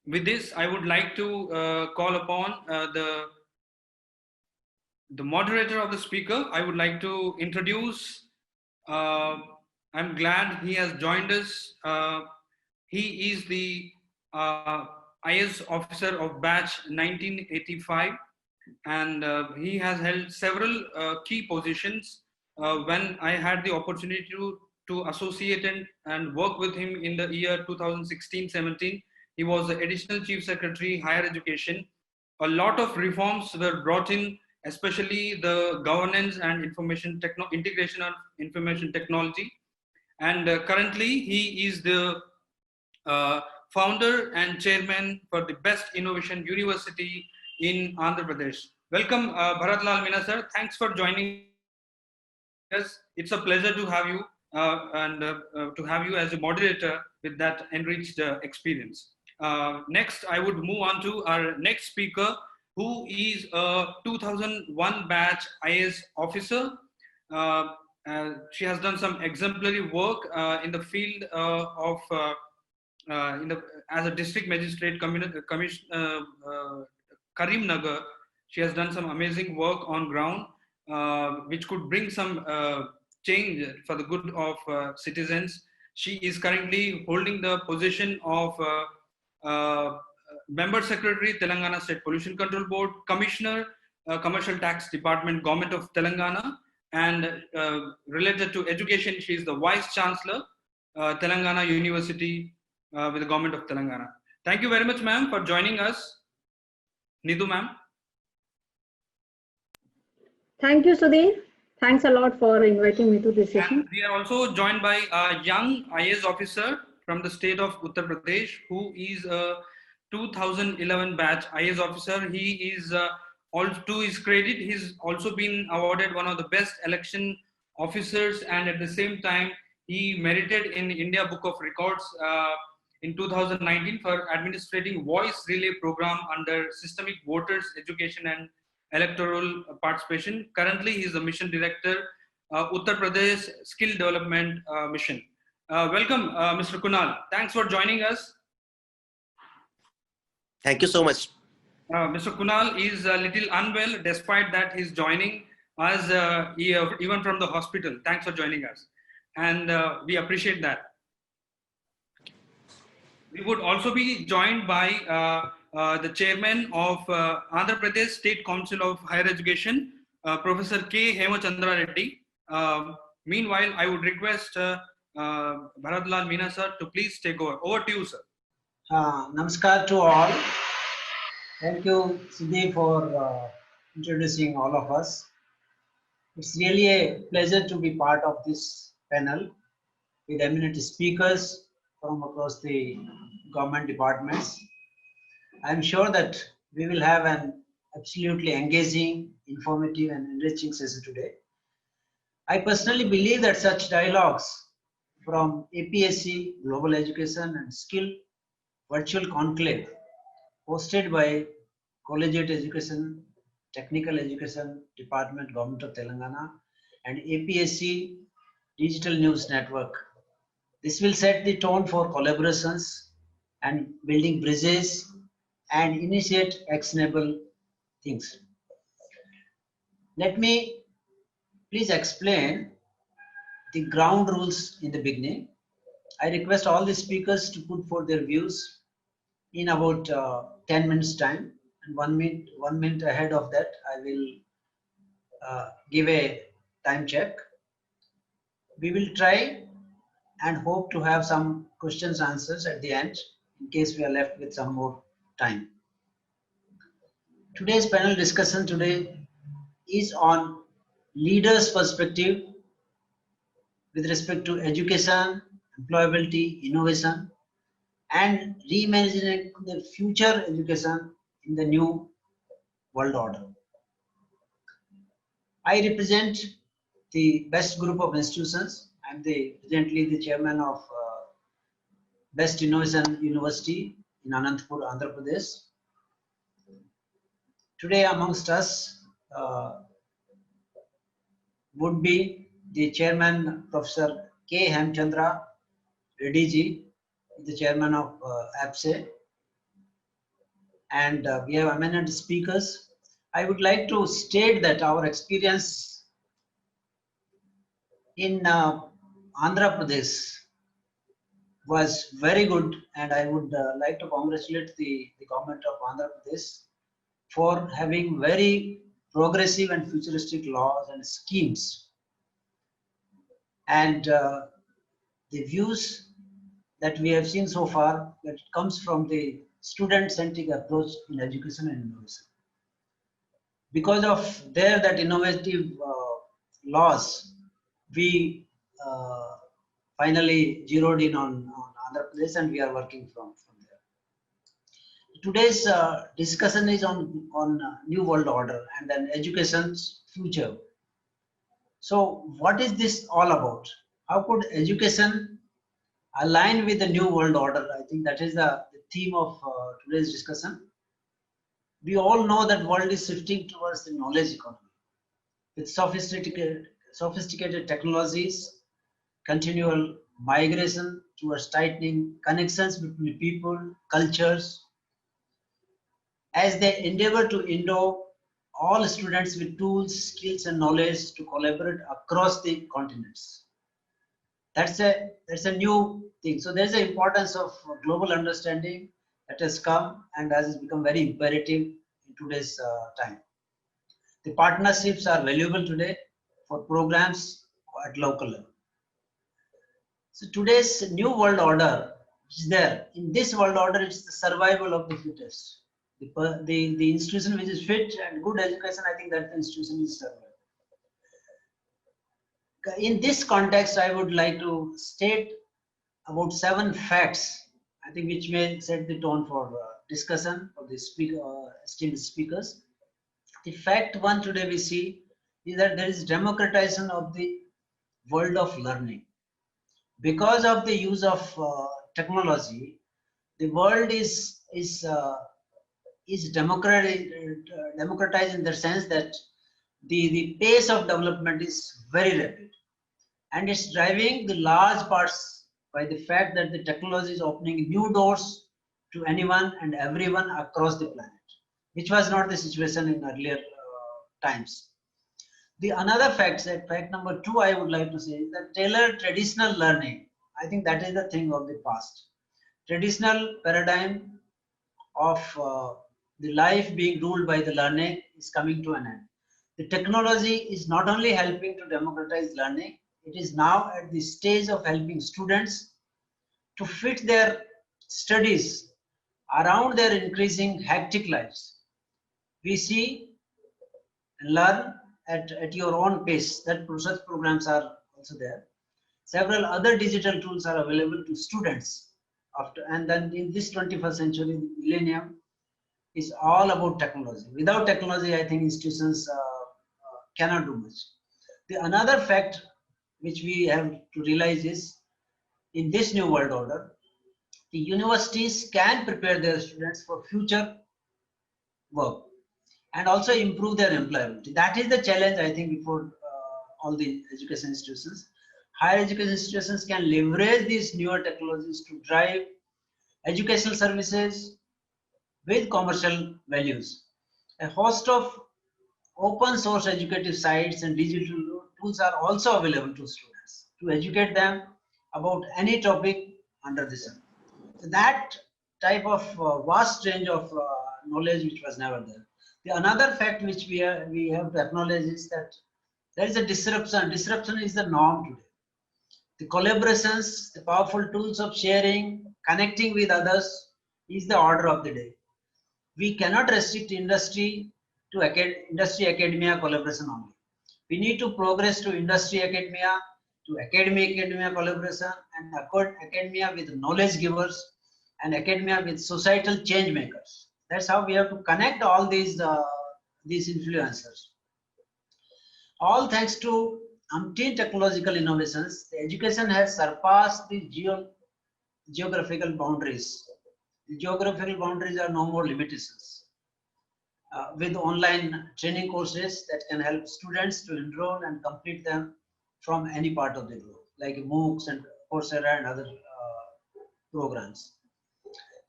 With this, I would like to call upon the moderator of the speaker. I would like to introduce. I'm glad he has joined us. He is the IS officer of batch 1985, and he has held several key positions. When I had the opportunity to associate and work with him in the year 2016-17, he was the additional chief secretary, higher education. A lot of reforms were brought in, especially the governance and integration of information technology. And currently, he is the uh, founder and chairman for the Best Innovation University in Andhra Pradesh. Welcome, Bharat Meena sir. Thanks for joining us. It's a pleasure to have you and to have you as a moderator with that enriched experience. Next, I would move on to our next speaker, who is a 2001 batch IS officer. She has done some exemplary work in the field of as a district magistrate Karimnagar. She has done some amazing work on ground, which could bring some change for the good of citizens. She is currently holding the position of Member Secretary, Telangana State Pollution Control Board, Commissioner, Commercial Tax Department, Government of Telangana, and related to education, she is the Vice Chancellor, Telangana University with the Government of Telangana. Thank you very much, ma'am, for joining us. Neetu, ma'am. Thank you, Sudhir. Thanks a lot for inviting me to this session. And we are also joined by a young IAS officer from the state of Uttar Pradesh, who is a 2011 batch IAS officer. He is, to his credit, he's also been awarded one of the best election officers, and at the same time, he merited in India Book of Records in 2019 for administrating voice relay program under systemic voters education and electoral participation. Currently, he is the mission director, Uttar Pradesh Skill Development Mission. Welcome, Mr. Kunal. Thanks for joining us. Thank you so much. Mr. Kunal is a little unwell, despite that he's joining us even from the hospital. Thanks for joining us. And we appreciate that. We would also be joined by the chairman of Andhra Pradesh State Council of Higher Education, Professor K. Hemachandra Reddy. Meanwhile, I would request Bharat Meena sir to please take over. Over to you, sir. Namaskar to all. Thank you, Sudhir, for introducing all of us. It's really a pleasure to be part of this panel with eminent speakers from across the government departments. I'm sure that we will have an absolutely engaging, informative and enriching session today. I personally believe that such dialogues from APSC, Global Education and Skill Virtual Conclave hosted by Collegiate Education, Technical Education Department, Government of Telangana and APAC Digital News Network. This will set the tone for collaborations and building bridges and initiate actionable things. Let me please explain the ground rules in the beginning. I request all the speakers to put forth their views in about 10 minutes time, and 1 minute ahead of that I will give a time check. We will try and hope to have some questions answers at the end in case we are left with some more time. Today's panel discussion today is on leaders' perspective with respect to education, employability, innovation, and reimagining the future education in the new world order. I represent the best group of institutions. I'm presently the chairman of Best Innovation University in Anantapur, Andhra Pradesh. Today amongst us would be the chairman, Professor K. Hemchandra Reddy ji, the chairman of APSE. and we have eminent speakers. I would like to state that our experience in Andhra Pradesh was very good, and I would like to congratulate the government of Andhra Pradesh for having very progressive and futuristic laws and schemes. And the views that we have seen so far, that comes from the student-centric approach in education and innovation. Because of that innovative laws, we finally zeroed in on Andhra Pradesh, and we are working from there. Today's discussion is on New World Order and then education's future. So what is this all about? How could education align with the New World Order? I think that is the theme of today's discussion. We all know that world is shifting towards the knowledge economy with sophisticated technologies, continual migration towards tightening connections between people, cultures, as they endeavor to endow all students with tools, skills, and knowledge to collaborate across the continents. That's a new thing. So there's the importance of global understanding that has come and has become very imperative in today's time. The partnerships are valuable today for programs at local level. So today's new world order is there. In this world order, it's the survival of the fittest. The institution which is fit and good education, I think that the institution is survival. In this context, I would like to state about 7 facts, I think, which may set the tone for discussion for the esteemed speakers. The fact 1 today we see is that there is democratization of the world of learning. Because of the use of technology, the world is democratized in the sense that the pace of development is very rapid, and it's driving the large parts by the fact that the technology is opening new doors to anyone and everyone across the planet, which was not the situation in earlier times. The another fact number 2, I would like to say, is that tailored traditional learning. I think that is the thing of the past. Traditional paradigm of the life being ruled by the learning is coming to an end. The technology is not only helping to democratize learning, it is now at the stage of helping students to fit their studies around their increasing hectic lives. We see learn at your own pace. That such programs are also there. Several other digital tools are available to students and then in this 21st century millennium is all about technology. Without technology, I think institutions cannot do much. The another fact which we have to realize is, in this new world order, the universities can prepare their students for future work and also improve their employability. That is the challenge, I think, before all the education institutions. Higher education institutions can leverage these newer technologies to drive educational services with commercial values. A host of open source educative sites and digital tools are also available to students to educate them about any topic under the sun. So that type of vast range of knowledge which was never there. The another fact which we have to acknowledge is that there is a disruption. Disruption is the norm today. The collaborations, the powerful tools of sharing, connecting with others is the order of the day. We cannot restrict industry to industry academia collaboration only. We need to progress to industry academia, to academia collaboration, and academia with knowledge givers, and academia with societal change makers. That's how we have to connect all these influencers. All thanks to umpteen technological innovations, the education has surpassed the geographical boundaries. The geographical boundaries are no more limitations. With online training courses that can help students to enroll and complete them from any part of the globe, like MOOCs and Coursera and other programs.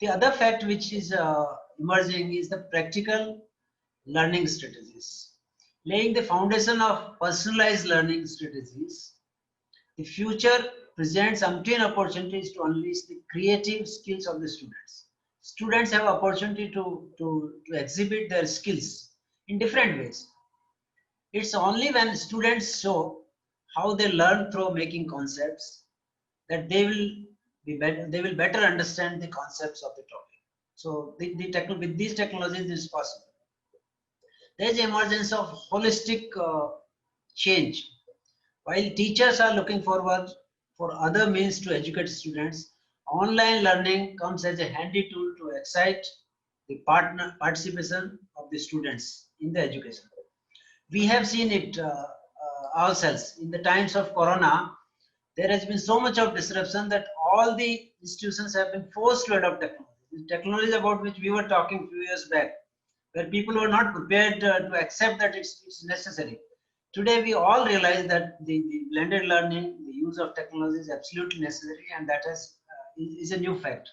The other fact which is emerging is the practical learning strategies. Laying the foundation of personalized learning strategies, the future presents umpteen opportunities to unleash the creative skills of the students. Students have opportunity to exhibit their skills in different ways. It's only when students show how they learn through making concepts that they will better understand the concepts of the topic. So with these technologies, this is possible. There is emergence of holistic change. While teachers are looking forward for other means to educate students, online learning comes as a handy tool to excite the participation of the students in the education. We have seen it ourselves in the times of Corona. There has been so much of disruption that all the institutions have been forced to adopt technology. The technology about which we were talking a few years back, where people were not prepared to accept that it's necessary. Today, we all realize that the blended learning, the use of technology is absolutely necessary, and that is a new fact.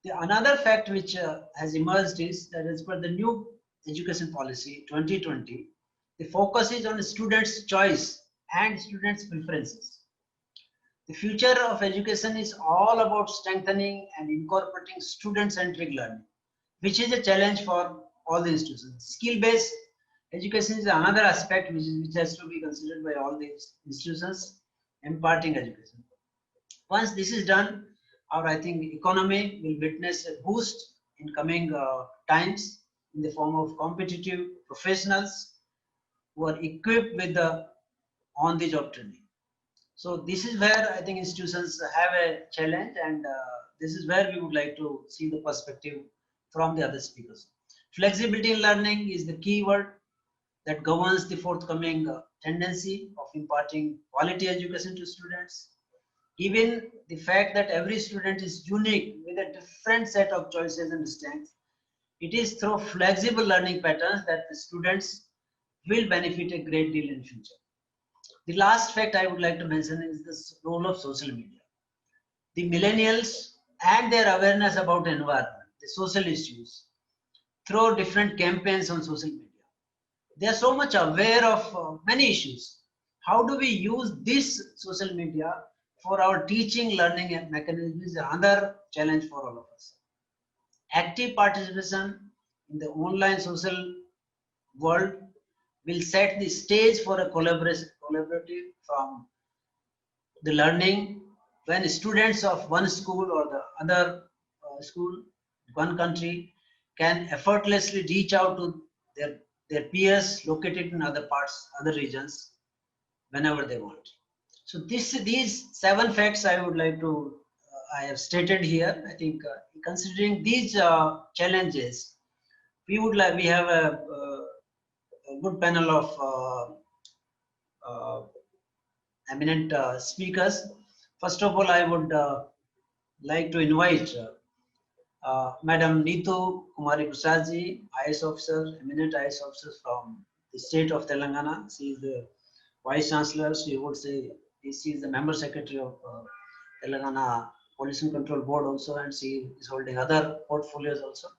Another fact which has emerged is that as per the new education policy 2020, the focus is on students' choice and students' preferences. The future of education is all about strengthening and incorporating student-centric learning, which is a challenge for all the institutions. Skill-based education is another aspect which has to be considered by all these institutions imparting education. Once this is done, I think economy will witness a boost in coming times in the form of competitive professionals who are equipped with the on-the-job training. So this is where I think institutions have a challenge, and this is where we would like to see the perspective from the other speakers. Flexibility in learning is the key word that governs the forthcoming tendency of imparting quality education to students. Given the fact that every student is unique with a different set of choices and strengths, it is through flexible learning patterns that the students will benefit a great deal in future. The last fact I would like to mention is the role of social media. The millennials and their awareness about environment, the social issues, through different campaigns on social media. They are so much aware of many issues. How do we use this social media for our teaching, learning and mechanism is another challenge for all of us. Active participation in the online social world will set the stage for a collaborative from the learning when students of one school or the other school, one country, can effortlessly reach out to their peers located in other parts, other regions, whenever they want. So these 7 facts I would like to, I have stated here. I think considering these challenges, we have a good panel of eminent speakers. First of all, I would like to invite Madam Neetu Kumari Prasad ji, IAS officer, eminent IAS officer from the state of Telangana. She is the Vice Chancellor. She would say she is the Member Secretary of Telangana Pollution Control Board also, and she is holding other portfolios also.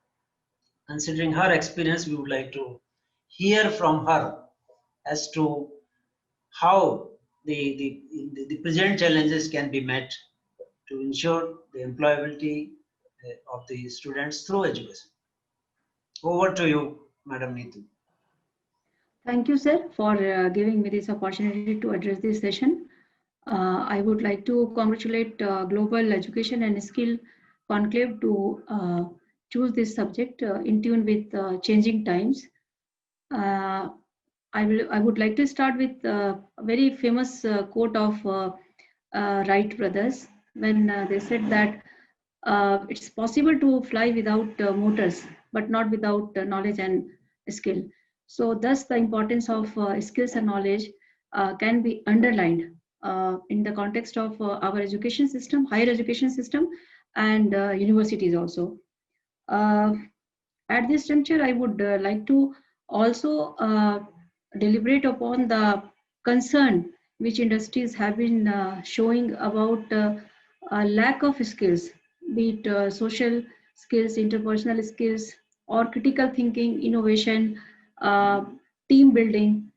Considering her experience, we would like to hear from her as to how the present challenges can be met to ensure the employability of the students through education. Over to you, Madam Neetu. Thank you, sir, for giving me this opportunity to address this session. I would like to congratulate Global Education and Skill Conclave to choose this subject in tune with changing times. I would like to start with a very famous quote of Wright brothers when they said that it's possible to fly without motors, but not without knowledge and skill. So thus the importance of skills and knowledge can be underlined in the context of our education system, higher education system, and universities also. At this juncture, I would like to also deliberate upon the concern which industries have been showing about a lack of skills, be it social, skills, interpersonal skills, or critical thinking, innovation, team building,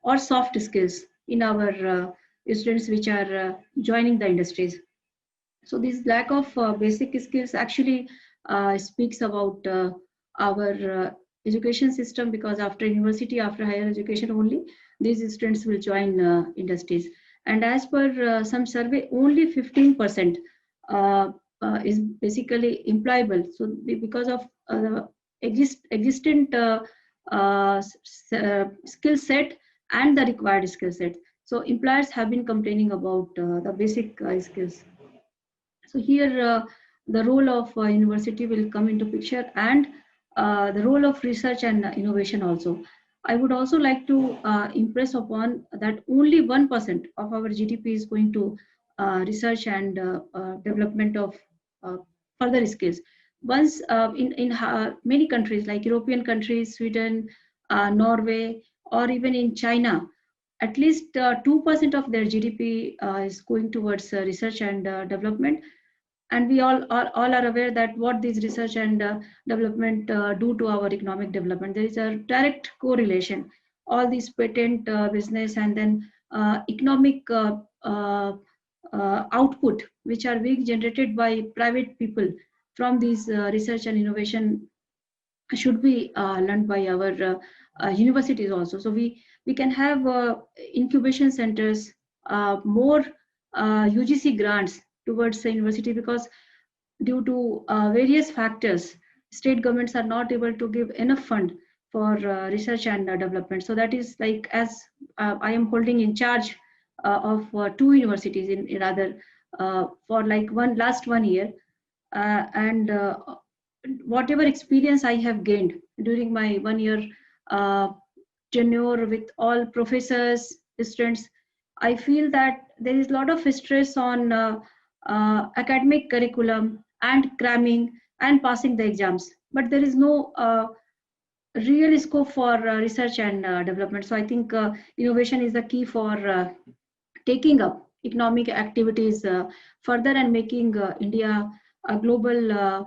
or soft skills in our students which are joining the industries. So this lack of basic skills actually speaks about our education system, because after university, after higher education only, these students will join industries. And as per some survey, only 15% is basically employable. So because of existent skill set and the required skill set. So employers have been complaining about the basic skills. So here the role of university will come into picture, and the role of research and innovation also. I would also like to impress upon that only 1% of our GDP is going to research and development of uh, further skills. Once in many countries like European countries, Sweden, Norway, or even in China, at least 2% of their GDP is going towards research and development. And we all are aware that what these research and development do to our economic development. There is a direct correlation. All these patent business and then economic output which are being generated by private people from these research and innovation should be learned by our universities also. So we can have incubation centers, more UGC grants towards the university, because due to various factors, state governments are not able to give enough fund for research and development. So that is like, as I am holding in charge of two universities in rather for like last 1 year, and whatever experience I have gained during my 1 year tenure with all professors, students, I feel that there is a lot of stress on academic curriculum and cramming and passing the exams, but there is no real scope for research and development. So I think innovation is the key for taking up economic activities further and making India a global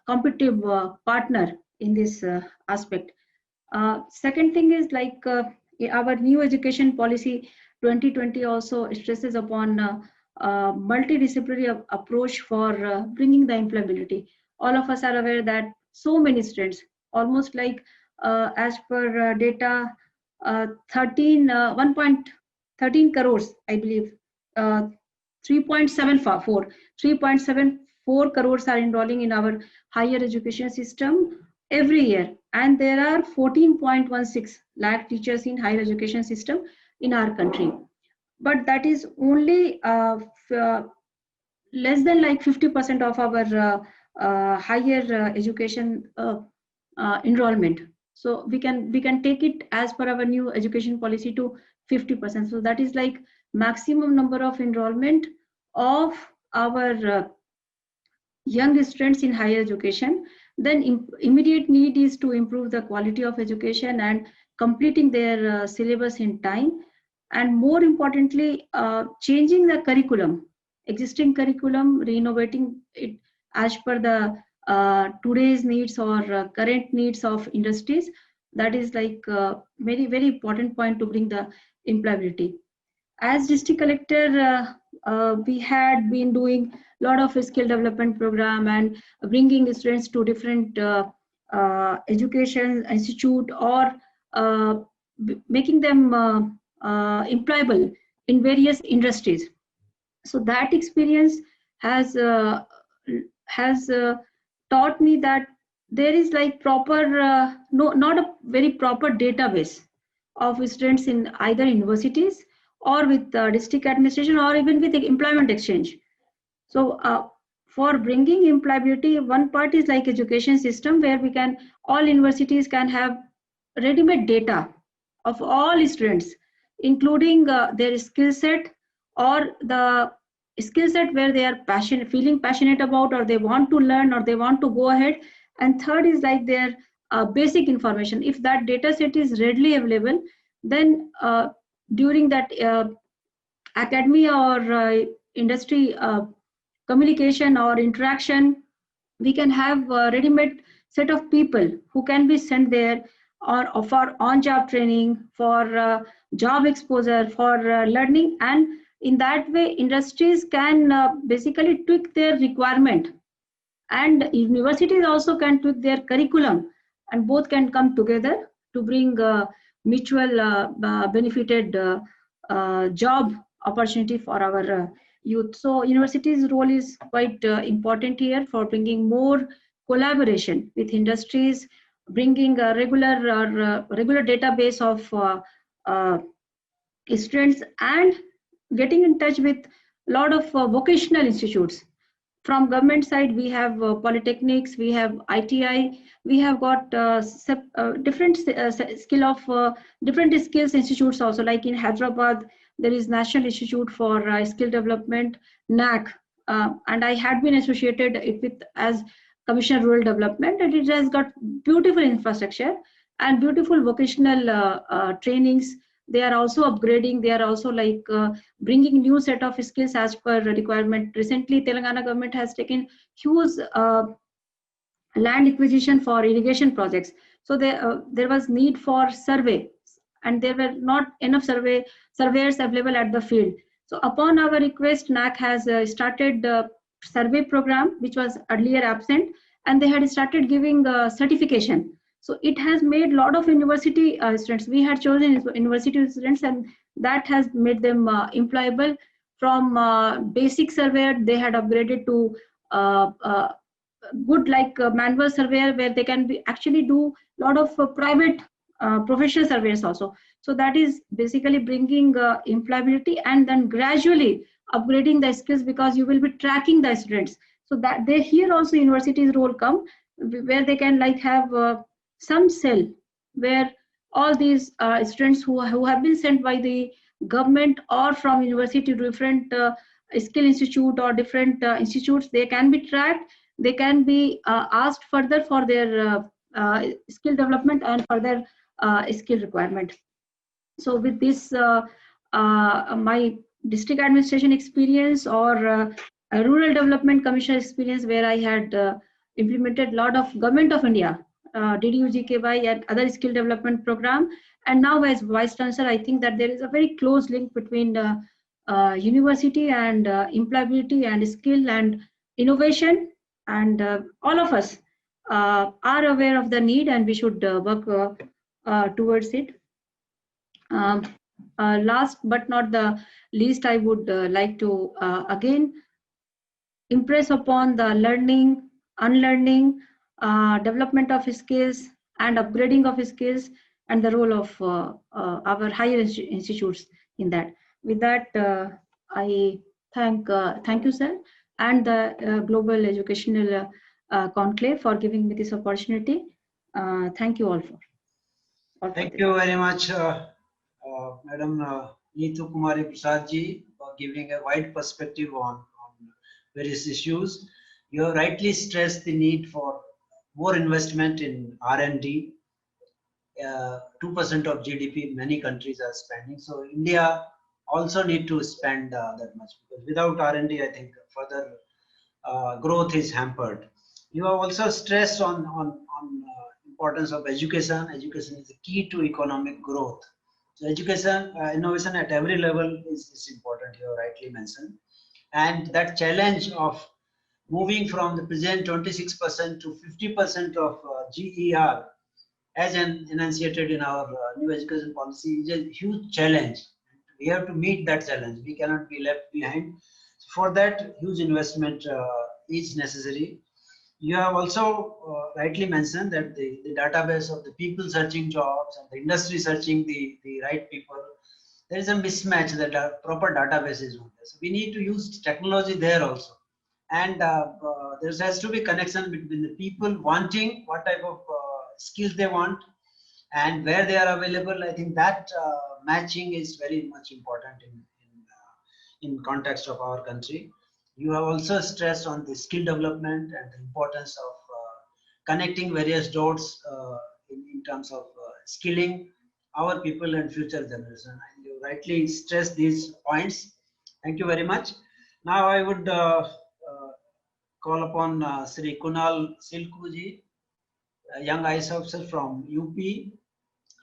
competitive partner in this aspect. Second thing is like our new education policy 2020 also stresses upon multidisciplinary approach for bringing the employability. All of us are aware that so many students, almost like as per data, 1.13 crores, I believe, 3.74 crores are enrolling in our higher education system every year, and there are 14.16 lakh teachers in higher education system in our country. But that is only less than like 50% of our higher education enrollment. So we can take it as per our new education policy to 50%. So that is like maximum number of enrollment of our young students in higher education. Then immediate need is to improve the quality of education and completing their syllabus in time, and more importantly, changing the curriculum, existing curriculum, renovating it as per the today's needs or current needs of industries. That is like very, very important point to bring the employability. As district collector, we had been doing a lot of skill development program and bringing students to different education institute, or making them employable in various industries. So that experience has taught me that there is like proper not a very proper database of students in either universities or with district administration or even with the employment exchange. So for bringing employability, one part is like education system, where we can, all universities can have ready-made data of all students, including their skill set or the skill set where they are feeling passionate about, or they want to learn, or they want to go ahead. And third is like their basic information. If that data set is readily available, then during that academia or industry communication or interaction, We can have a ready-made set of people who can be sent there or for on-job training, for job exposure, for learning, and in that way industries can basically tweak their requirement, and universities also can tweak their curriculum, and both can come together to bring mutual benefited job opportunity for our youth. So universities role is quite important here for bringing more collaboration with industries, bringing a regular database of uh, students, and getting in touch with a lot of vocational institutes. From government side, we have polytechnics, we have ITI, we have got different skill of different skills institutes also. Like in Hyderabad, there is National Institute for Skill Development, NAC, and I had been associated with as Commissioner Rural Development, and it has got beautiful infrastructure and beautiful vocational trainings. They are also upgrading. They are also like bringing new set of skills as per requirement. Recently, Telangana government has taken huge land acquisition for irrigation projects. So there was need for survey, and there were not enough surveyors available at the field. So upon our request, NAC has started survey program, which was earlier absent, and they had started giving certification. So it has made a lot of university students. We had chosen university students, and that has made them employable. From basic surveyor, they had upgraded to good like manual surveyor, where they can be actually do a lot of private professional surveyors also. So that is basically bringing employability, and then gradually upgrading the skills, because you will be tracking the students. So that they here also universities role come, where they can like have some cell where all these students who have been sent by the government or from university to different skill institute or different institutes, they can be tracked. They can be asked further for their skill development and further skill requirement. So with this my district administration experience or a rural development commissioner experience, where I had implemented a lot of government of India DDU-GKY and other skill development program, and now as vice chancellor, I think that there is a very close link between university and employability and skill and innovation, and all of us are aware of the need, and we should work towards it. Last but not the least, I would like to again impress upon the learning, unlearning, development of skills, and upgrading of skills, and the role of our higher institutes in that. With that, I thank you, sir, and the Global Educational Conclave for giving me this opportunity. Thank you all for. Thank you very much, Madam Neetu Kumari Prasad ji, for giving a wide perspective on various issues. You have rightly stressed the need for more investment in R&D. 2% of GDP many countries are spending. So India also need to spend that much, because without R&D, I think further growth is hampered. You have also stressed on importance of education. Education is the key to economic growth. So education, innovation at every level is important, you have rightly mentioned. And that challenge of moving from the present 26% to 50% of GER as enunciated in our new education policy is a huge challenge. We have to meet that challenge. We cannot be left behind. For that, huge investment is necessary. You have also rightly mentioned that the database of the people searching jobs and the industry searching the right people, there is a mismatch. That proper database is not there. So we need to use technology there also. And there has to be connection between the people wanting what type of skills they want and where they are available. I think that matching is very much important in context of our country. You have also stressed on the skill development and the importance of connecting various dots in terms of skilling our people and future generation. And you rightly stressed these points. Thank you very much. Now I would call upon Sri Kunal Silku ji, a young IS officer from UP.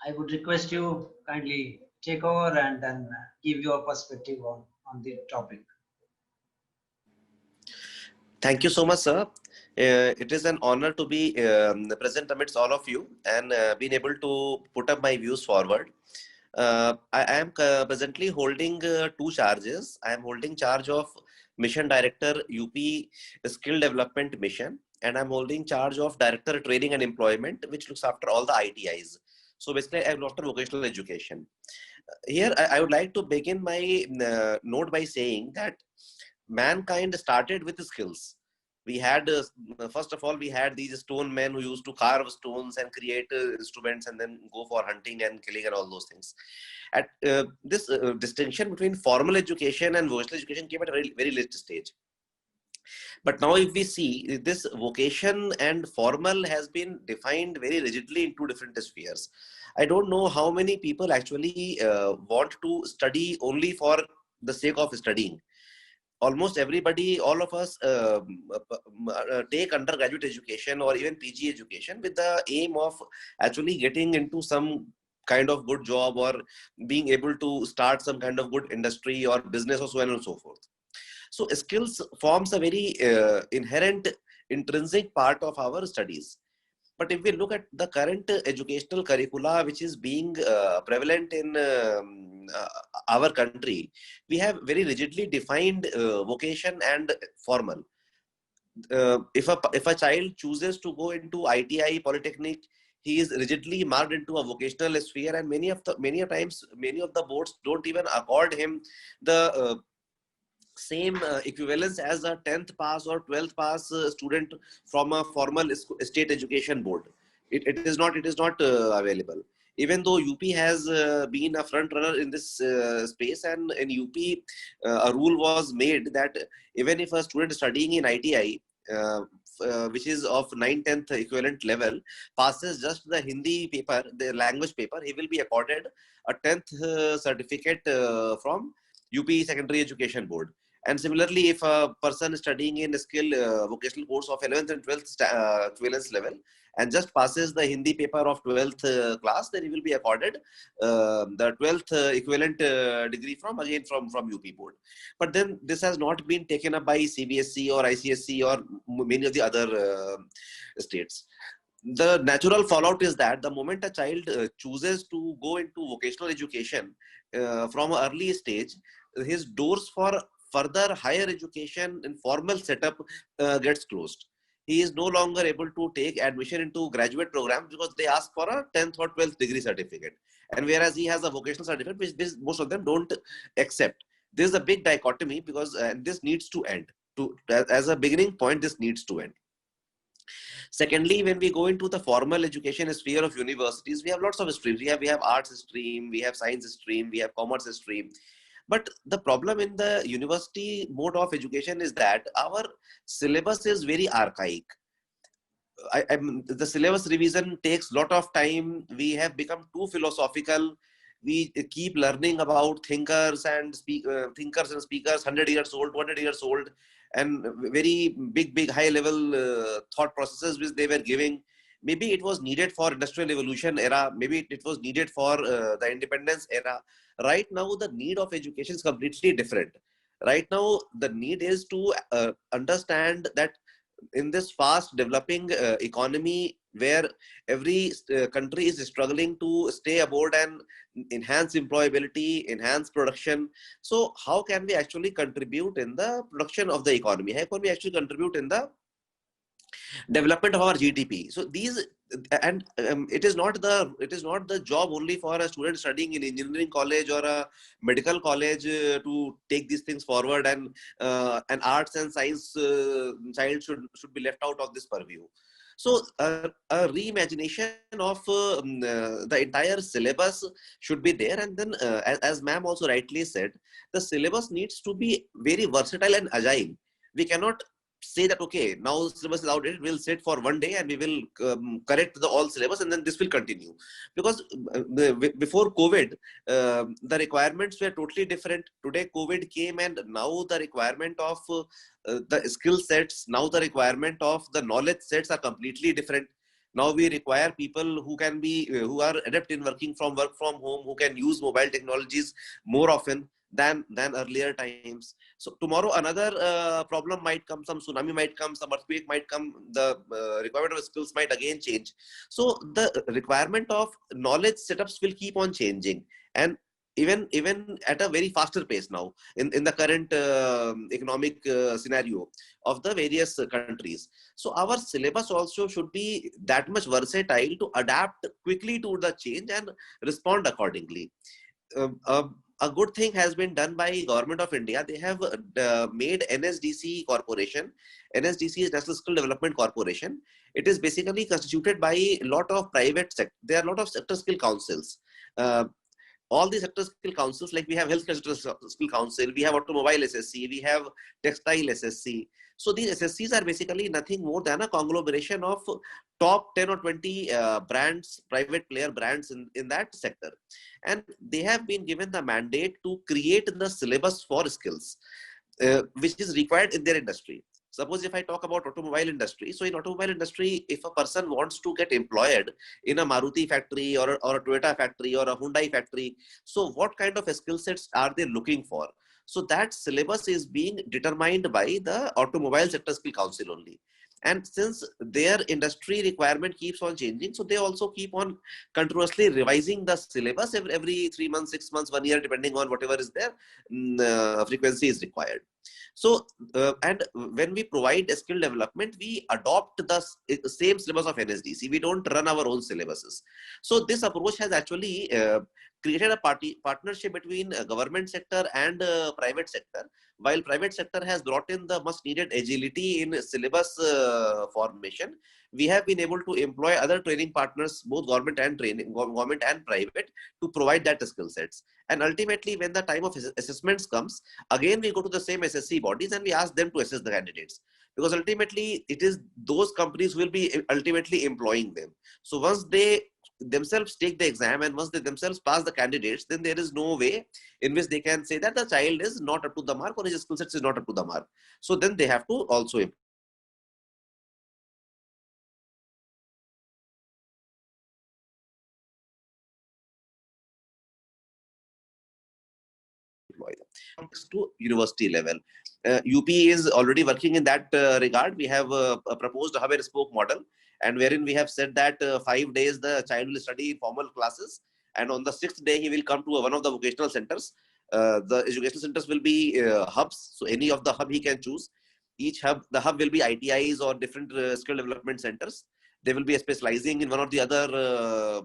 I would request you kindly take over and then give your perspective on the topic. Thank you so much, sir. It is an honor to be present amidst all of you and being able to put up my views forward. I am presently holding two charges. I am holding charge of Mission Director UP Skill Development Mission, and I'm holding charge of Director Training and Employment, which looks after all the ITIs. So basically, I'm after vocational education. Here, I would like to begin my note by saying that mankind started with skills. We had, first of all, we had these stone men who used to carve stones and create instruments and then go for hunting and killing and all those things. At this distinction between formal education and vocational education came at a very, very late stage. But now if we see, this vocation and formal has been defined very rigidly into different spheres. I don't know how many people actually want to study only for the sake of studying. Almost everybody, all of us take undergraduate education or even PG education with the aim of actually getting into some kind of good job or being able to start some kind of good industry or business or so on and so forth. So skills forms a very inherent intrinsic part of our studies. But if we look at the current educational curricula, which is being prevalent in our country, we have very rigidly defined vocation and formal. If a child chooses to go into ITI, Polytechnic, he is rigidly marked into a vocational sphere, and many of the boards don't even accord him the same equivalence as a 10th pass or 12th pass student from a formal state education board. It is not available. Even though UP has been a front runner in this space, and in UP a rule was made that even if a student studying in ITI which is of 9th-10th equivalent level passes just the Hindi paper, the language paper, he will be accorded a 10th certificate from UP Secondary Education Board. And similarly, if a person studying in a skill vocational course of 11th and 12th equivalence level and just passes the Hindi paper of 12th class, then he will be accorded the 12th equivalent degree from UP board. But then this has not been taken up by CBSE or ICSE or many of the other states. The natural fallout is that the moment a child chooses to go into vocational education from an early stage, his doors for further higher education in formal setup gets closed. He is no longer able to take admission into graduate programs because they ask for a 10th or 12th degree certificate. And whereas he has a vocational certificate, which most of them don't accept. This is a big dichotomy because this needs to end. As a beginning point, this needs to end. Secondly, when we go into the formal education sphere of universities, we have lots of streams. We have arts stream, we have science stream, we have commerce stream. But the problem in the university mode of education is that our syllabus is very archaic. The syllabus revision takes a lot of time. We have become too philosophical. We keep learning about thinkers and speakers, 100 years old, 200 years old, and very big high level thought processes which they were giving. Maybe it was needed for industrial revolution era. Maybe it was needed for the independence era. Right now, the need of education is completely different. Right now, the need is to understand that in this fast developing economy where every country is struggling to stay aboard and enhance employability, enhance production. So how can we actually contribute in the production of the economy? How can we actually contribute in the development of our GDP? So these, and it is not the job only for a student studying in engineering college or a medical college to take these things forward, and an arts and science child should be left out of this purview. So a reimagination of the entire syllabus should be there. And then as ma'am also rightly said, the syllabus needs to be very versatile and agile. We cannot say that, okay, now the syllabus is outdated, we'll sit for one day and we will correct the all syllabus and then this will continue. Because before COVID, the requirements were totally different. Today, COVID came and now the requirement of the skill sets, now the requirement of the knowledge sets are completely different. Now we require people who can be, who are adept in work from home, who can use mobile technologies more often than earlier times. So tomorrow another problem might come, some tsunami might come, some earthquake might come, the requirement of skills might again change. So the requirement of knowledge setups will keep on changing, and even at a very faster pace now in the current economic scenario of the various countries. So our syllabus also should be that much versatile to adapt quickly to the change and respond accordingly. A good thing has been done by Government of India. They have made NSDC Corporation. NSDC is National Skill Development Corporation. It is basically constituted by a lot of private sector. There are a lot of sector skill councils. All these sector skill councils, like we have healthcare skill council, we have automobile SSC, we have textile SSC. So these SSCs are basically nothing more than a conglomeration of top 10 or 20 brands, private player brands in that sector. And they have been given the mandate to create the syllabus for skills, which is required in their industry. Suppose if I talk about automobile industry, so in automobile industry, if a person wants to get employed in a Maruti factory or a Toyota factory or a Hyundai factory, so what kind of skill sets are they looking for? So that syllabus is being determined by the Automobile Sector Skill Council only. And since their industry requirement keeps on changing, so they also keep on continuously revising the syllabus every 3 months, 6 months, 1 year, depending on whatever is their frequency is required. So, and when we provide a skill development, we adopt the same syllabus of NSDC. We don't run our own syllabuses. So this approach has actually created a partnership between government sector and private sector. While private sector has brought in the much needed agility in syllabus formation, we have been able to employ other training partners, both government and private, to provide that skill sets. And ultimately, when the time of assessments comes, again we go to the same SSC bodies and we ask them to assess the candidates, because ultimately it is those companies will be ultimately employing them. So once they themselves take the exam and once they themselves pass the candidates, then there is no way in which they can say that the child is not up to the mark or his skill sets is not up to the mark. So then they have to also employ them to university level. UP is already working in that regard. We have proposed a hub and spoke model, and wherein we have said that 5 days the child will study formal classes, and on the 6th day he will come to one of the vocational centers. The educational centers will be hubs, so any of the hub he can choose. Each hub, the hub will be ITIs or different skill development centers. They will be specializing in one or the other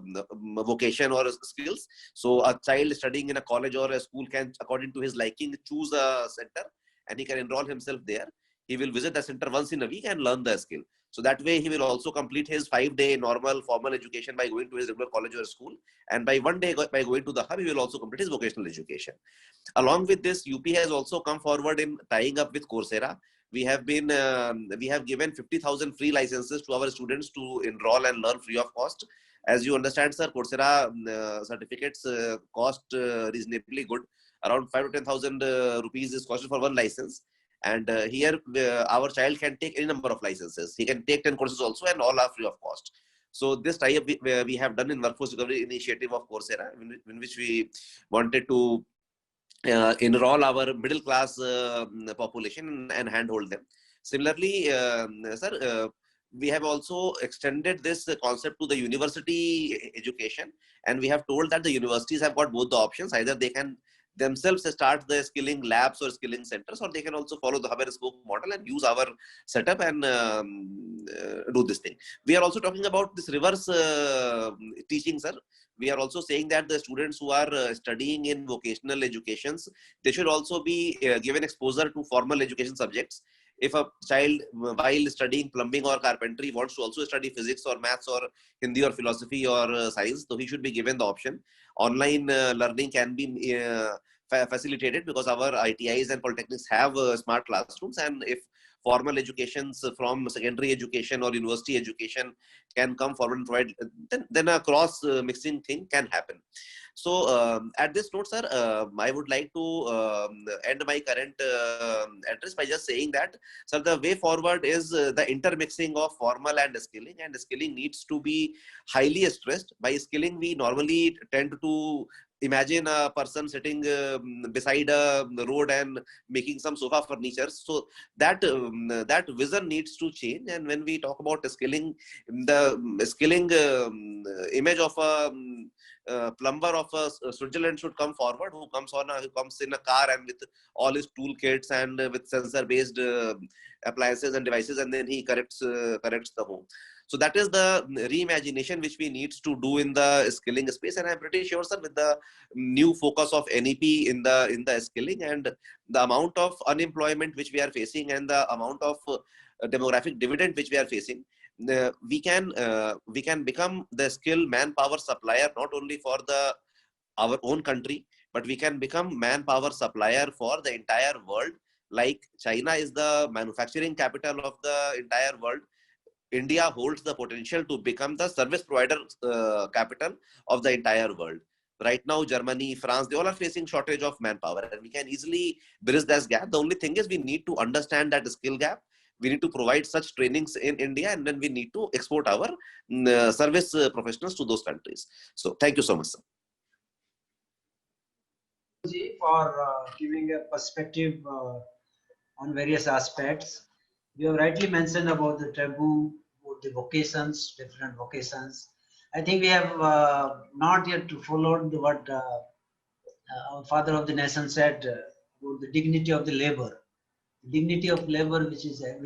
vocation or skills. So a child studying in a college or a school can, according to his liking, choose a center and he can enroll himself there. He will visit the center once in a week and learn the skill. So that way he will also complete his 5-day normal formal education by going to his regular college or school. And by 1 day by going to the hub, he will also complete his vocational education. Along with this, UP has also come forward in tying up with Coursera. We have given 50,000 free licenses to our students to enroll and learn free of cost. As you understand, sir, Coursera certificates cost reasonably good. Around 5 to 10,000 rupees is costed for one license. And here our child can take any number of licenses. He can take 10 courses also, and all are free of cost. So this tie-up we have done in Workforce Recovery Initiative of Coursera, in which we wanted to enroll our middle class population and handhold them. Similarly, sir, we have also extended this concept to the university education, and we have told that the universities have got both the options. Either they can themselves start the skilling labs or skilling centers, or they can also follow the hub and spoke model and use our setup and do this thing. We are also talking about this reverse teaching, sir. We are also saying that the students who are studying in vocational educations, they should also be given exposure to formal education subjects. If a child, while studying plumbing or carpentry, wants to also study physics or maths or Hindi or philosophy or science, so he should be given the option. Online learning can be facilitated because our ITIs and polytechnics have smart classrooms, and if formal educations from secondary education or university education can come forward and provide, then a cross mixing thing can happen. So at this note, sir, I would like to end my current address by just saying that, sir, the way forward is the intermixing of formal and skilling, and skilling needs to be highly stressed. By skilling, we normally tend to imagine a person sitting beside a road and making some sofa furniture. So that that vision needs to change. And when we talk about skilling, the skilling image of a plumber of Switzerland should come forward, who comes in a car and with all his toolkits and with sensor based appliances and devices, and then he corrects the home. So that is the reimagination which we need to do in the skilling space. And I'm pretty sure, sir, with the new focus of NEP in the skilling and the amount of unemployment which we are facing and the amount of demographic dividend which we are facing, we can become the skilled manpower supplier not only for our own country, but we can become manpower supplier for the entire world. Like China is the manufacturing capital of the entire world, India holds the potential to become the service provider capital of the entire world. Right now, Germany, France, they all are facing shortage of manpower, and we can easily bridge that gap. The only thing is we need to understand that skill gap. We need to provide such trainings in India, and then we need to export our service professionals to those countries. So thank you so much, sir. For giving a perspective on various aspects. You have rightly mentioned about the taboo, about the vocations, different vocations. I think we have not yet followed what our father of the nation said about the dignity of the labor. The dignity of labor, which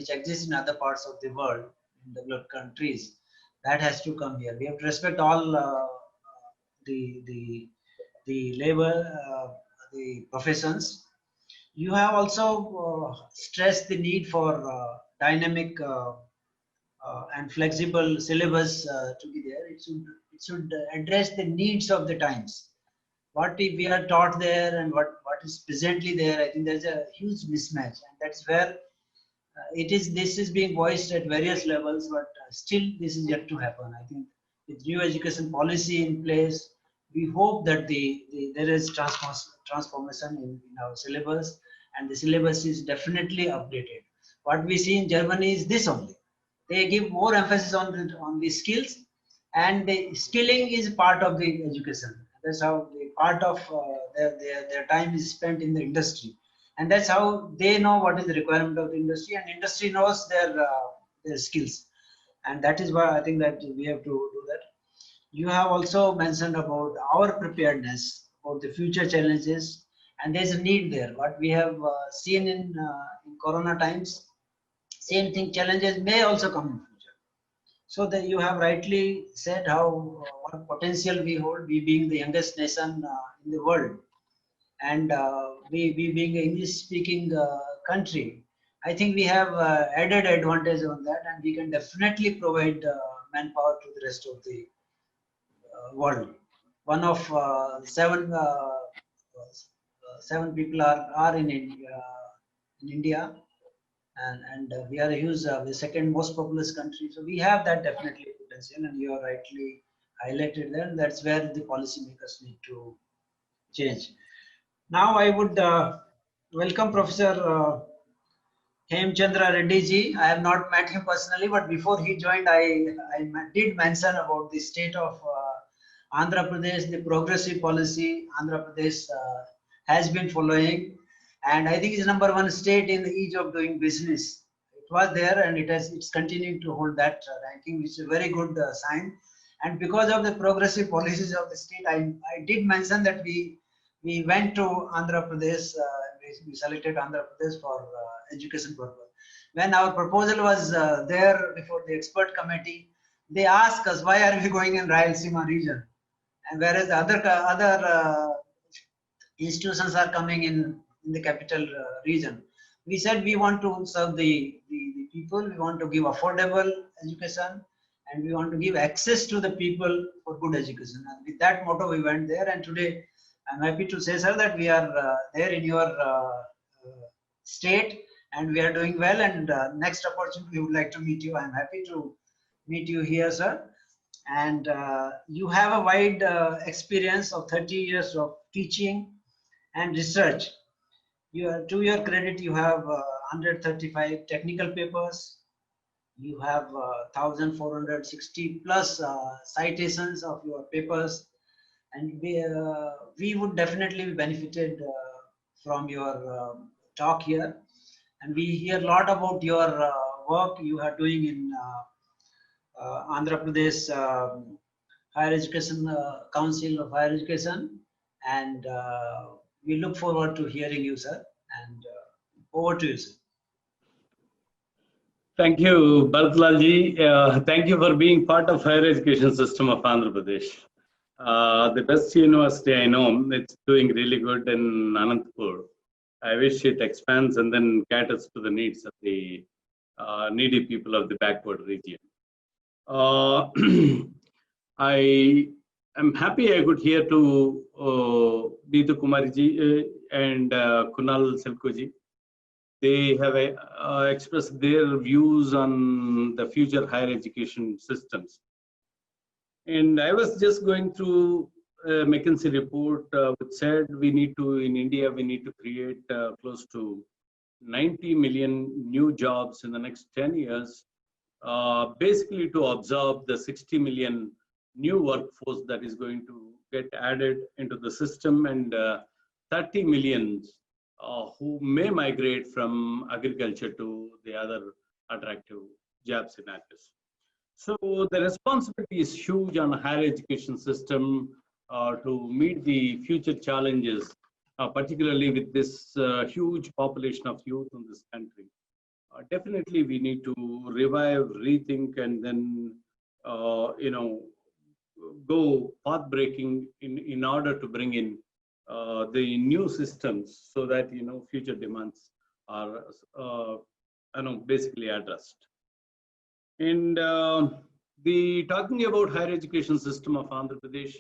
exists in other parts of the world, in developed countries, that has to come here. We have to respect all the labor, the professions. You have also stressed the need for dynamic and flexible syllabus to be there. It should address the needs of the times. What if we are taught there and what is presently there? I think there's a huge mismatch, and that's where this is being voiced at various levels, but still this is yet to happen. I think with new education policy in place, we hope that there is transformation in our syllabus, and the syllabus is definitely updated. What we see in Germany is this only. They give more emphasis on the skills, and the skilling is part of the education. That's how the part of their time is spent in the industry. And that's how they know what is the requirement of the industry, and industry knows their skills. And that is why I think that we have to do that. You have also mentioned about our preparedness for the future challenges, and there's a need there. What we have seen in Corona times, same thing, challenges may also come in future. So that you have rightly said how what potential we hold, we being the youngest nation in the world, and we being an English-speaking country, I think we have added advantage on that, and we can definitely provide manpower to the rest of the world. One of seven people are in India, and we are a huge, the second most populous country. So we have that definitely potential, and you are rightly highlighted there. That's where the policymakers need to change. Now I would welcome Professor Hemchandra Reddy ji. I have not met him personally, but before he joined, I did mention about the state of Andhra Pradesh, the progressive policy Andhra Pradesh has been following, and I think it's #1 state in the ease of doing business. It was there, and it's continuing to hold that ranking, which is a very good sign. And because of the progressive policies of the state, I did mention that we went to Andhra Pradesh, we selected Andhra Pradesh for education purpose. When our proposal was there before the expert committee, they asked us, why are we going in Rayalaseema region? And whereas the other institutions are coming in the capital region. We said we want to serve the people, we want to give affordable education, and we want to give access to the people for good education. And with that motto, we went there, and today I'm happy to say, sir, that we are there in your state and we are doing well. And next opportunity, we would like to meet you. I'm happy to meet you here, sir. And you have a wide experience of 30 years of teaching and research. To your credit, you have 135 technical papers. You have 1,460 plus citations of your papers, and we would definitely be benefited from your talk here. And we hear a lot about your work you are doing in Andhra Pradesh Higher Education Council of Higher Education, and we look forward to hearing you, sir. And over to you, sir. Thank you, Bharat. Thank you for being part of higher education system of Andhra Pradesh. The best university I know, it's doing really good in Anantapur. I wish it expands and then caters to the needs of the needy people of the backward region. I am happy I could hear to Neetu Kumari and Kunal Silku. They have expressed their views on the future higher education systems. And I was just going through a McKinsey report which said in India, we need to create close to 90 million new jobs in the next 10 years, basically to absorb the 60 million new workforce that is going to get added into the system, and 30 million who may migrate from agriculture to the other attractive job scenarios. So the responsibility is huge on higher education system to meet the future challenges, particularly with this huge population of youth in this country. Definitely we need to revive, rethink, and then go path breaking in order to bring in the new systems so that future demands are basically addressed. And the talking about higher education system of Andhra Pradesh,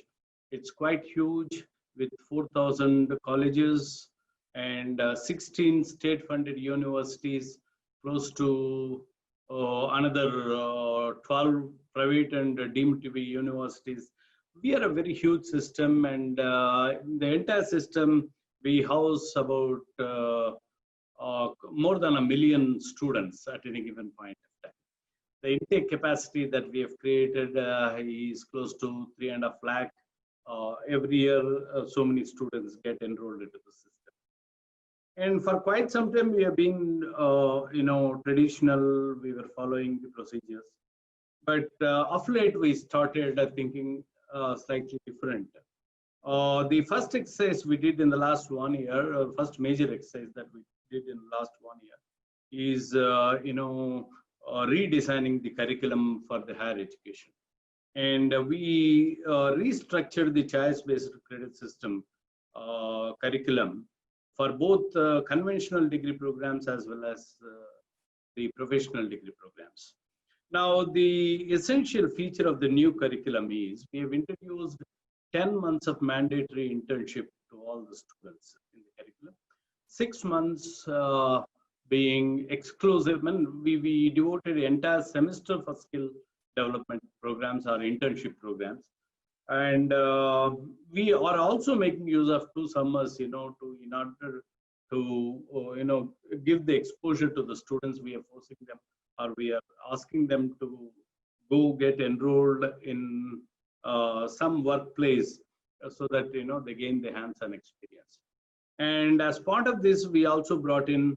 it's quite huge with 4,000 colleges and 16 state-funded universities, close to another 12 private and deemed to be universities. We are a very huge system, and the entire system, we house about more than 1 million students at any given point of time. The intake capacity that we have created is close to 3.5 lakh. Every year, so many students get enrolled into the system. And for quite some time, we have been, traditional. We were following the procedures. But of late, we started thinking slightly different. The first exercise we did in the last 1 year, first major exercise that we did in the last 1 year, is redesigning the curriculum for the higher education. And we restructured the choice-based credit system curriculum for both conventional degree programs as well as the professional degree programs. Now, the essential feature of the new curriculum is we have introduced 10 months of mandatory internship to all the students in the curriculum. 6 months being exclusive, and we devoted the entire semester for skill development programs or internship programs. And we are also making use of 2 summers, in order to, give the exposure to the students. We are forcing them, or we are asking them to go get enrolled in some workplace so that, they gain the hands-on experience. And as part of this, we also brought in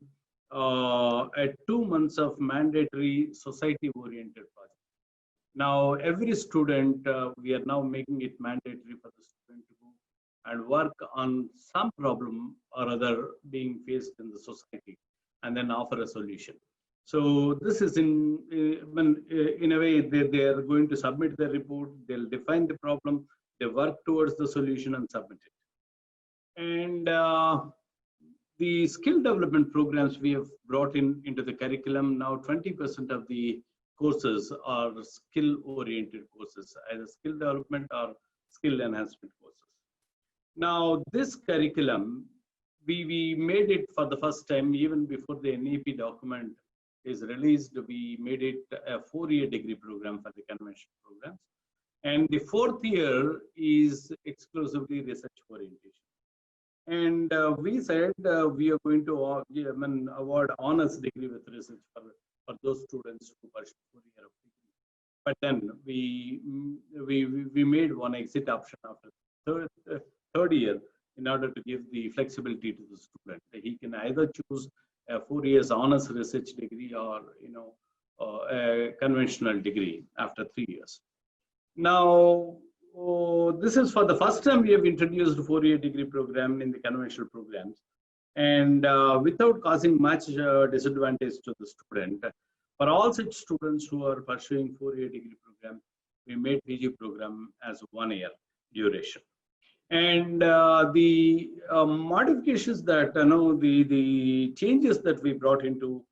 2 months of mandatory society-oriented project. Now, every student, we are now making it mandatory for the student to go and work on some problem or other being faced in the society, and then offer a solution. So this is in a way, they are going to submit their report, they'll define the problem, they work towards the solution and submit it. And the skill development programs we have brought into the curriculum. Now 20% of the courses are skill-oriented courses, either skill development or skill enhancement courses. Now, this curriculum, we made it for the first time, even before the NEP document is released. We made it a 4-year degree program for the conventional programs. And the 4th year is exclusively research orientation. And we said we are going to award honors degree with research for those students who pursue 4-year of degree. But then we made one exit option after third year in order to give the flexibility to the student. He can either choose a 4 years honors research degree or a conventional degree after 3 years. Now, this is for the first time we have introduced 4-year degree program in the conventional programs, and without causing much disadvantage to the student. For all such students who are pursuing 4-year degree program, we made PG program as 1 year duration. And the modifications that, the changes that we brought into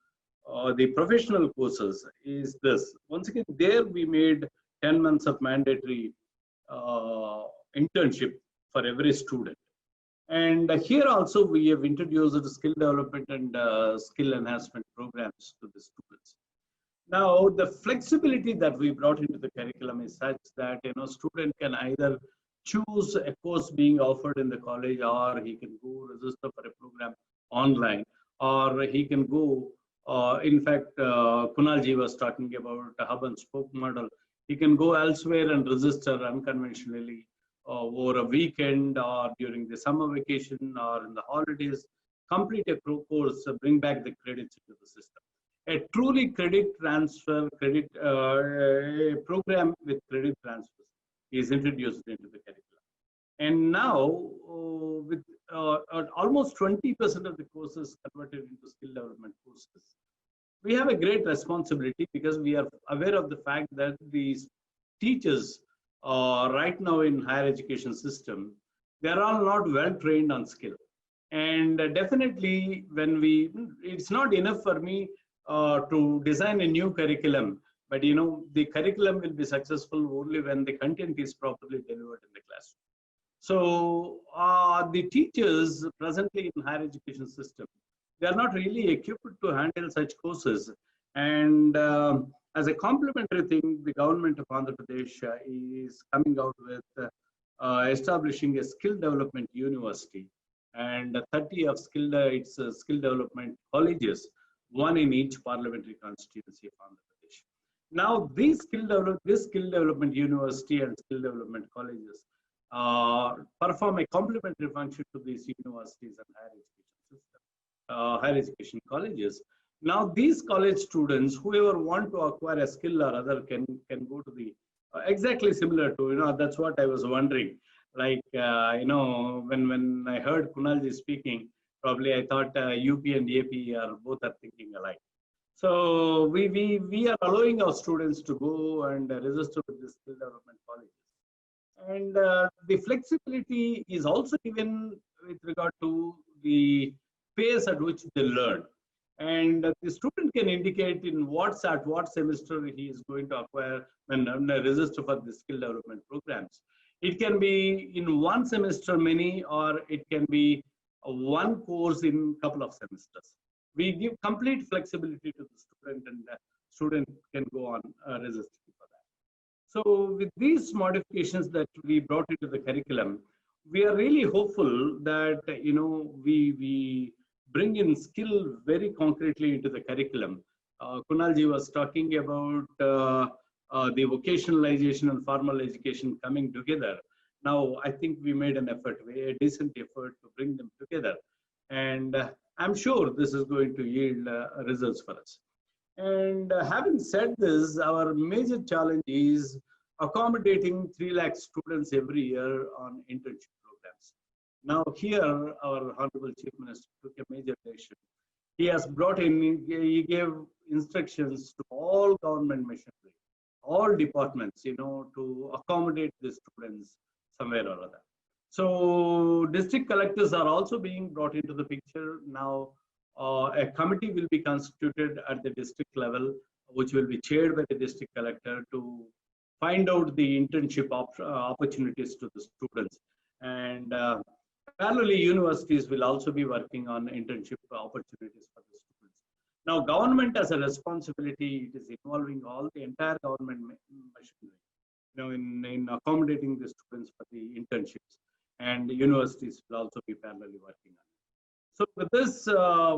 the professional courses is this. Once again, there we made 10 months of mandatory internship for every student. And here also we have introduced skill development and skill enhancement programs to the students. Now, the flexibility that we brought into the curriculum is such that, student can either choose a course being offered in the college, or he can go register for a program online, or he can go, in fact, Kunal ji was talking about a hub and spoke model. He can go elsewhere and register unconventionally over a weekend or during the summer vacation or in the holidays, complete a course, bring back the credits into the system. A truly credit transfer, program with credit transfers is introduced into the curriculum. And now, with almost 20% of the courses converted into skill development courses, we have a great responsibility, because we are aware of the fact that these teachers right now in higher education system, they are all not well trained on skill. And definitely it's not enough for me to design a new curriculum, but the curriculum will be successful only when the content is properly delivered in the classroom. So the teachers presently in higher education system, they are not really equipped to handle such courses. And as a complementary thing, the government of Andhra Pradesh is coming out with establishing a skill development university and 30 of skill development colleges, one in each parliamentary constituency of Andhra Pradesh. Now, this skill development university and skill development colleges perform a complementary function to these universities and higher education colleges. Now, these college students, whoever want to acquire a skill or other, can go to the exactly similar to, that's what I was wondering. Like, when I heard Kunalji speaking, probably I thought UP and AP are both thinking alike. So we are allowing our students to go and register with the skill development colleges. And the flexibility is also given with regard to the pace at which they learn. And the student can indicate in what semester he is going to acquire when register for the skill development programs. It can be in one semester many, or it can be one course in a couple of semesters. We give complete flexibility to the student, and the student can go on registering for that. So with these modifications that we brought into the curriculum, we are really hopeful that we bring in skill very concretely into the curriculum. Kunalji was talking about the vocationalization and formal education coming together. Now, I think we made an effort, a decent effort to bring them together. And I'm sure this is going to yield results for us. And having said this, our major challenge is accommodating 3 lakh students every year on internship programs. Now here, our Honorable Chief Minister took a major decision. He has brought in, he gave instructions to all government machinery, all departments, to accommodate the students somewhere or other. So district collectors are also being brought into the picture. Now a committee will be constituted at the district level, which will be chaired by the district collector, to find out the internship opportunities to the students. And parallelly, universities will also be working on internship opportunities for the students. Now, government as a responsibility, it is involving all the entire government machinery, in accommodating the students for the internships, and universities will also be parallelly working on it. So with this,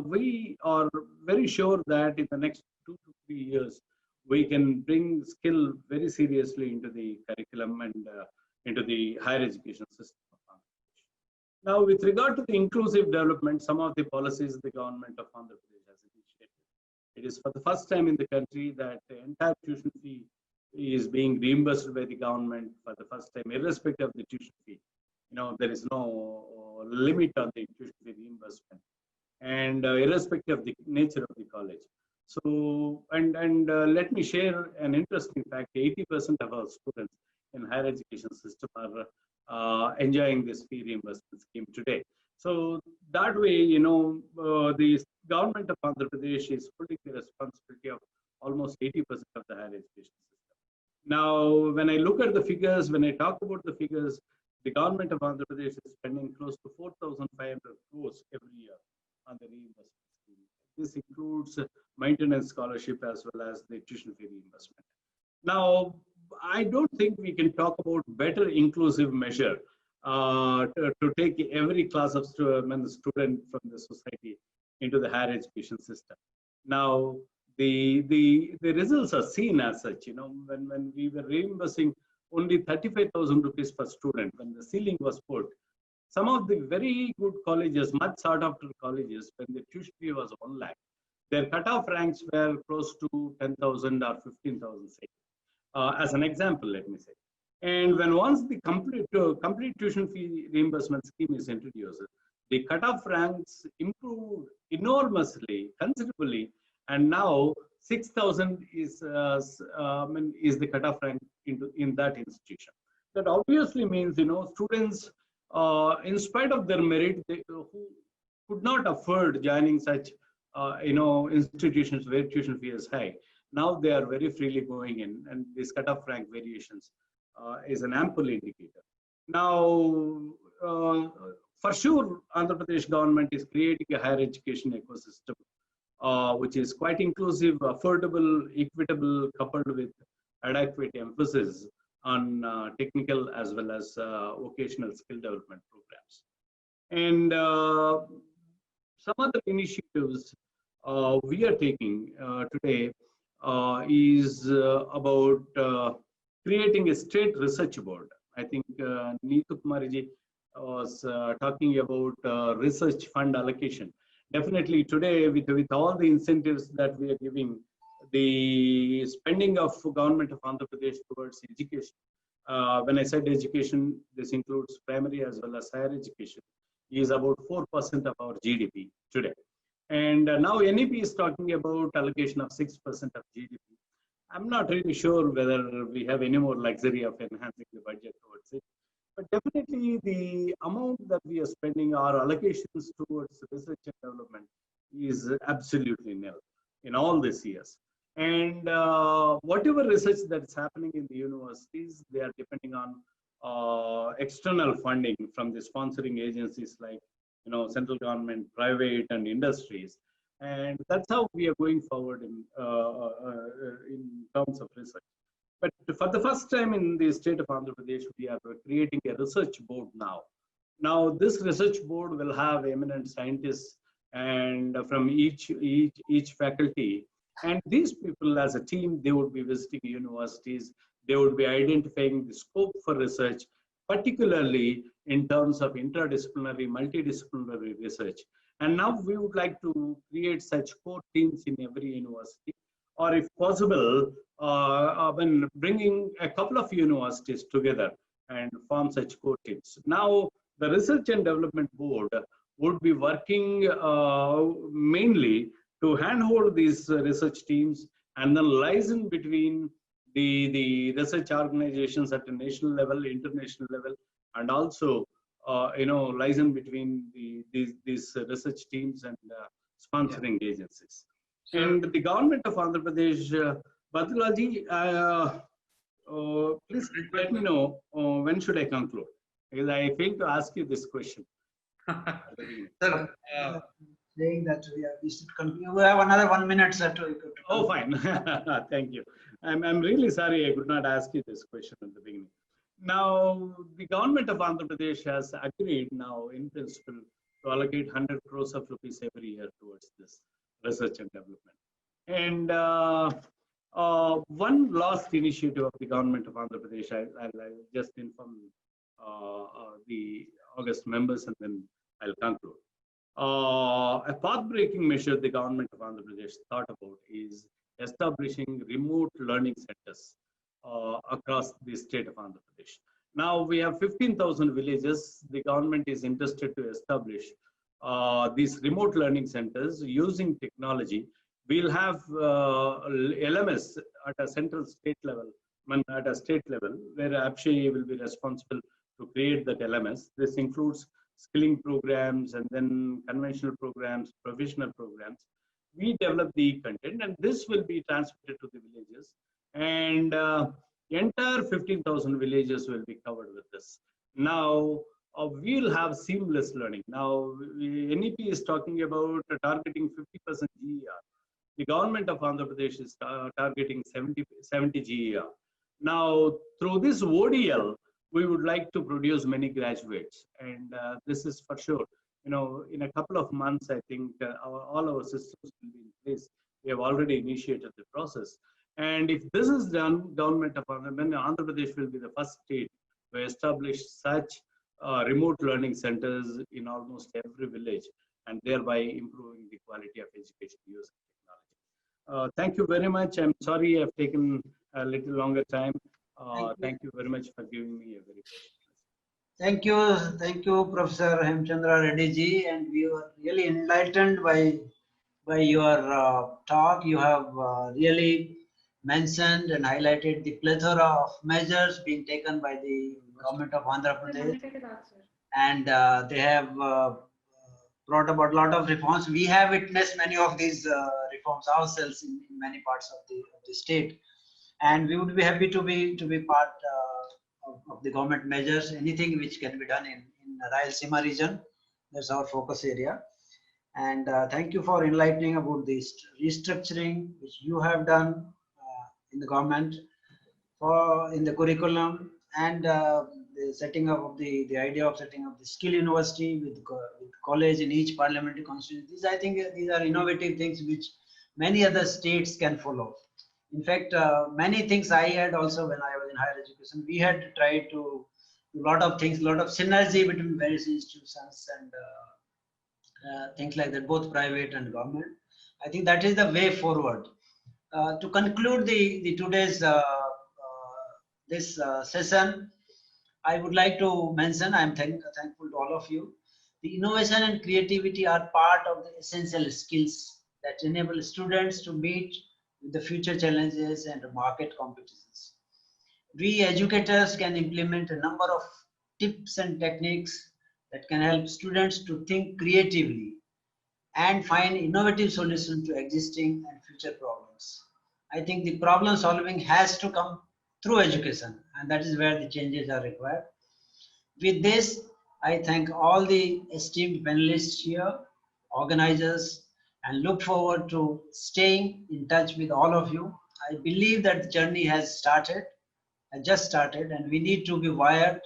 we are very sure that in the next 2 to 3 years, we can bring skill very seriously into the curriculum and into the higher education system. Now, with regard to the inclusive development, some of the policies the government of Andhra Pradesh has initiated. It is for the first time in the country that the entire tuition fee is being reimbursed by the government for the first time, irrespective of the tuition fee. There is no limit on the tuition fee reimbursement, and irrespective of the nature of the college. So, and let me share an interesting fact: 80% of our students in higher education system are enjoying this fee reimbursement scheme today. So that way, the government of Andhra Pradesh is putting the responsibility of almost 80% of the higher education system. Now, when I look at the figures, when I talk about the figures, the government of Andhra Pradesh is spending close to 4,500 crores every year on the reimbursement scheme. This includes maintenance scholarship as well as the tuition fee reimbursement. Now, I don't think we can talk about better inclusive measure to take every class of student from the society into the higher education system. Now, the results are seen as such. When we were reimbursing only 35,000 rupees per student, when the ceiling was put, some of the very good colleges, much sought after colleges, when the tuition fee was 1 lakh, their cutoff ranks were close to 10,000 or 15,000, say. As an example, let me say. And when once the complete tuition fee reimbursement scheme is introduced, the cutoff ranks improved enormously, considerably, and now 6,000 is the cutoff rank in that institution. That obviously means, students, in spite of their merit, who could not afford joining such, institutions where tuition fee is high, now they are very freely going in, and this cutoff rank variations is an ample indicator. Now, for sure, Andhra Pradesh government is creating a higher education ecosystem, which is quite inclusive, affordable, equitable, coupled with adequate emphasis on technical as well as vocational skill development programs. And some other initiatives we are taking today is about creating a state research board. I think Neetu Kumari was talking about research fund allocation. Definitely today, with all the incentives that we are giving, the spending of government of Andhra Pradesh towards education, when I said education, this includes primary as well as higher education, is about 4% of our GDP today. And now NEP is talking about allocation of 6% of GDP. I'm not really sure whether we have any more luxury of enhancing the budget towards it. But definitely the amount that we are spending, our allocations towards research and development, is absolutely nil in all these years. And whatever research that is happening in the universities, they are depending on external funding from the sponsoring agencies like central government, private, and industries. And that's how we are going forward in terms of research. But for the first time in the state of Andhra Pradesh, we are creating a research board now. Now, this research board will have eminent scientists and from each faculty. And these people as a team, they would be visiting universities. They would be identifying the scope for research, particularly in terms of interdisciplinary, multidisciplinary research. And now we would like to create such core teams in every university, or if possible, when bringing a couple of universities together and form such core teams. Now, the Research and Development Board would be working mainly to handhold these research teams and then liaison between the research organizations at a national level, international level, and also liaison between these research teams and sponsoring agencies. So, and the government of Andhra Pradesh, Badulaji, please let me know when should I conclude? because I failed to ask you this question. Sir, Saying that we should conclude. We have another 1 minute, sir. To Oh, fine. Thank you. I'm really sorry I could not ask you this question at the beginning. Now, the government of Andhra Pradesh has agreed now in principle to allocate 100 crores of rupees every year towards this research and development. And one last initiative of the government of Andhra Pradesh, I'll just inform the August members and then I'll conclude. A path-breaking measure the government of Andhra Pradesh thought about is establishing remote learning centers across the state of Andhra Pradesh. Now we have 15,000 villages. The government is interested to establish these remote learning centers using technology. We'll have LMS at a central state level, at a state level, where APSHE will be responsible to create that LMS. This includes skilling programs and then conventional programs, professional programs. We develop the content and this will be transmitted to the villages, and entire 15,000 villages will be covered with this. Now we will have seamless learning. Now NEP is talking about targeting 50% GER. The government of Andhra Pradesh is targeting 70 GER. Now through this ODL, we would like to produce many graduates, and this is for sure. You know, in a couple of months, I think all our systems will be in place. We have already initiated the process, and if this is done, government of Andhra Pradesh will be the first state to establish such remote learning centers in almost every village, and thereby improving the quality of education using technology. Thank you very much. I'm sorry I've taken a little longer time. Thank you very much for giving me a very Thank you, Professor Hemchandra Reddy ji, and we were really enlightened by your talk. You have really mentioned and highlighted the plethora of measures being taken by the government of Andhra Pradesh, and they have brought about a lot of reforms. We have witnessed many of these reforms ourselves in many parts of the state, and we would be happy to be part of the government measures. Anything which can be done in Rayalaseema region, that's our focus area. And thank you for enlightening about the restructuring which you have done in the government in the curriculum, and the setting up of the idea of setting up the skill university with college in each parliamentary constituency. I think these are innovative things which many other states can follow. In fact, many things I had also when I was in higher education, we had tried to do a lot of things, a lot of synergy between various institutions and things like that, both private and government. I think that is the way forward. To conclude the today's this session, I would like to mention, I am thankful to all of you. The innovation and creativity are part of the essential skills that enable students to meet the future challenges and market competitions. We educators can implement a number of tips and techniques that can help students to think creatively and find innovative solutions to existing and future problems. I think the problem solving has to come through education, and that is where the changes are required. With this, I thank all the esteemed panelists here, organizers, and look forward to staying in touch with all of you. I believe that the journey has just started, and we need to be wired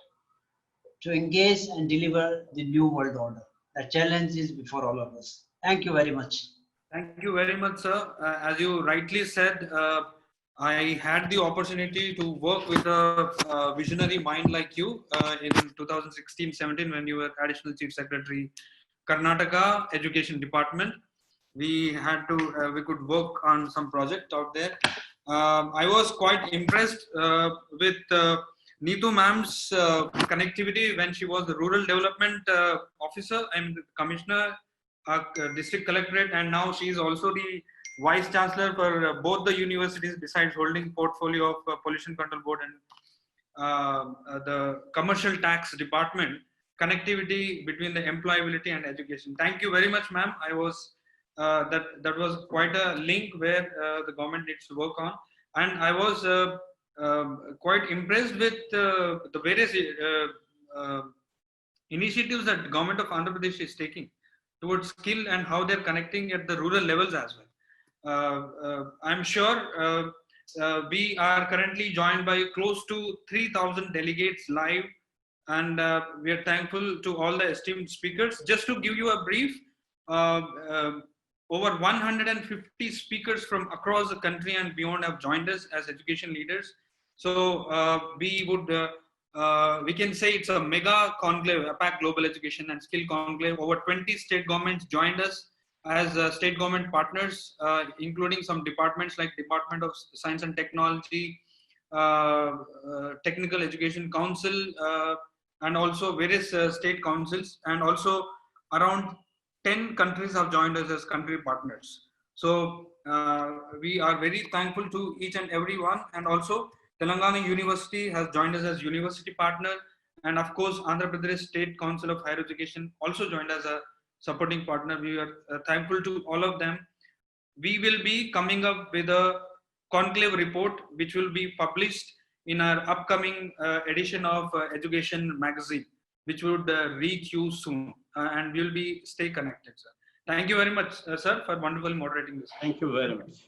to engage and deliver the new world order. The challenge is before all of us. Thank you very much. Thank you very much, sir. As you rightly said, I had the opportunity to work with a visionary mind like you in 2016-17 when you were Additional Chief Secretary, Karnataka Education Department. We could work on some project out there. I was quite impressed with Neetu ma'am's connectivity when she was the Rural Development Officer and Commissioner, District Collectorate, and now she is also the Vice Chancellor for both the universities, besides holding portfolio of Pollution Control Board and the Commercial Tax Department. Connectivity between the employability and education. Thank you very much, ma'am. I was that was quite a link where the government needs to work on, and I was quite impressed with the various initiatives that the government of Andhra Pradesh is taking towards skill and how they're connecting at the rural levels as well. I'm sure we are currently joined by close to 3,000 delegates live, and we are thankful to all the esteemed speakers. Just to give you a brief, uh, uh, over 150 speakers from across the country and beyond have joined us as education leaders. So we can say it's a mega conclave, APAC Global Education and Skill Conclave. Over 20 state governments joined us as state government partners, including some departments like Department of Science and Technology, Technical Education Council, and also various state councils, and also around 10 countries have joined us as country partners. So we are very thankful to each and every one, and also Telangana University has joined us as university partner, and of course Andhra Pradesh State Council of Higher Education also joined as a supporting partner. We are thankful to all of them. We will be coming up with a conclave report which will be published in our upcoming edition of Education Magazine, which would reach you soon, and we'll be stay connected, sir. Thank you very much, sir, for wonderfully moderating this. Thank you very much.